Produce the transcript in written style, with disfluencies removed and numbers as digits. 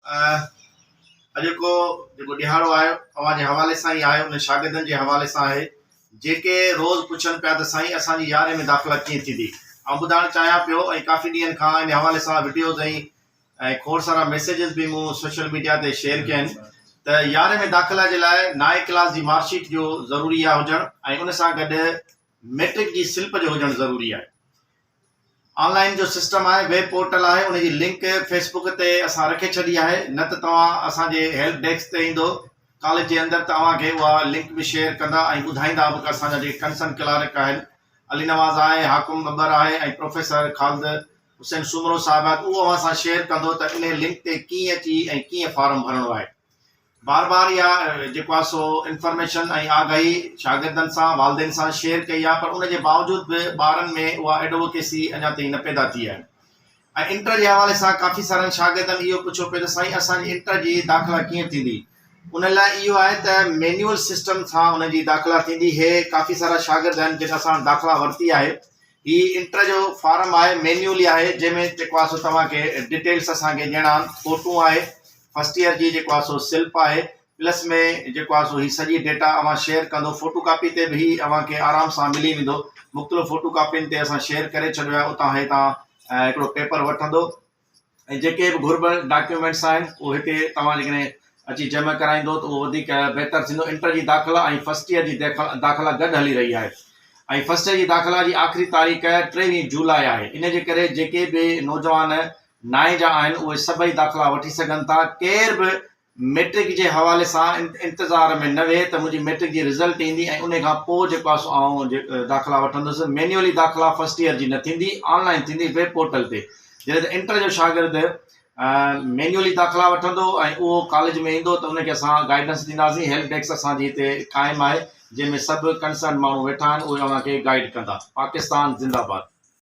अॼु को जेको ॾिहाड़ो आयो तव्हांजे हवाले सां ई आयो, उन शागिर्दनि जे हवाले सां आहे जेके रोज़ पुछनि पिया त साईं असांजी 11 में दाख़िला कीअं थींदी। ऐं ॿुधाइणु चाहियां पियो ऐं काफ़ी ॾींहंनि खां इन हवाले सां वीडियोज़ ऐं खोड़ सारा मैसेजिस बि मूं सोशल मीडिया ते शेयर कया आहिनि त 11 में दाख़िला जे लाइ 9 क्लास जी मार्कशीट जो ज़रूरी आहे हुजणु ऐं उन सां गॾु मैट्रिक जी स्लिप जो हुजणु ज़रूरी आहे। ऑनलाइन जो सिस्टम आहे, वेब पोर्टल आहे, उनजी लिंक फेसबुक ते असां रखे छॾी आहे। न त तव्हां असांजे हेल्प डेस्क ते ईंदो, कॉलेज जे अंदरि तव्हांखे उहा लिंक बि शेयर कंदा ऐं ॿुधाईंदा बि कि असांजा जेके कंसर्न क्लार्क आहिनि, अली नवाज़ आहे, हाकुम बब्बर आहे ऐं प्रोफेसर ख़ालिद हुसैन सुमरो साहिबु आहे, उहो असां शेयर कंदो त इन लिंक ते कीअं अची ऐं कीअं फॉर्म भरणो आहे। बार बार इहा जेको आहे सो इंफॉर्मेशन ऐं आगाही शागिर्दनि सां वालदेन सां शेयर कई आहे, पर उनजे बावजूद बि ॿारनि में उहा एडवोकेसी अञा ताईं न पैदा थी आहे। ऐं इंटर जे हवाले सां काफ़ी सारनि शागिर्दनि इहो पुछियो पियो त साईं असांजी इंटर जी दाख़िला कीअं थींदी। उन लाइ इहो आहे त मैन्युअल सिस्टम सां उनजी दाख़िला थींदी। हे काफ़ी सारा शागिर्द आहिनि जिन असां दाख़िला वरिती आहे। ही इंटर जो फॉर्म आहे, मैन्युअली आहे, जंहिंमें जेको आहे सो तव्हांखे डिटेल्स असांखे ॾियणा आहिनि। फोटू आहे, फर्स्ट ईयर जी जेको आहे सो स्लिप आहे, प्लस में जेको आहे सो ही सॼी डेटा अवां शेयर कंदो। फोटो कॉपी ते बि अवांखे आराम सां मिली वेंदो। मुख़्तलिफ़ फोटो कॉपियुनि ते असां शेयर करे छॾियो आहे। उतां तव्हां हिकिड़ो पेपर वठंदो ऐं जेके बि घुरिबल डॉक्यूमेंट्स आहिनि उहे हिते तव्हां जेकॾहिं अची जमा कराईंदो त उहो वधीक बहितर थींदो। इंटर जी दाख़िला ऐं फर्स्ट ईयर जी दाख़िला गॾु हली रही आहे ऐं फर्स्ट ईयर जी दाख़िला जी आख़िरी तारीख़ 23 जुलाई आहे। इन जे करे जेके बि नौजवान 9 जा आहिनि उहे सभई दाख़िला वठी सघनि था। केर बि मैट्रिक जे हवाले सां इंतज़ार में न वेहे त मुंहिंजी मैट्रिक जी रिज़ल्ट ईंदी ऐं उन खां पोइ जेको आहे सो आउं दाख़िला वठंदुसि। मैन्युअली दाख़िला फर्स्ट ईयर जी न थींदी, ऑनलाइन थींदी वेब पोर्टल ते। जॾहिं त इंटर जो शागिर्द मैन्युअली दाख़िला वठंदो ऐं उहो कॉलेज में ईंदो त उनखे असां गाइडेंस ॾींदासीं। हेल्प डेस्क असांजी हिते क़ाइमु आहे, जंहिंमें सभु कंसर्न माण्हू वेठा आहिनि, उहे अव्हांखे गाइड कंदा। पाकिस्तान ज़िंदाबाद।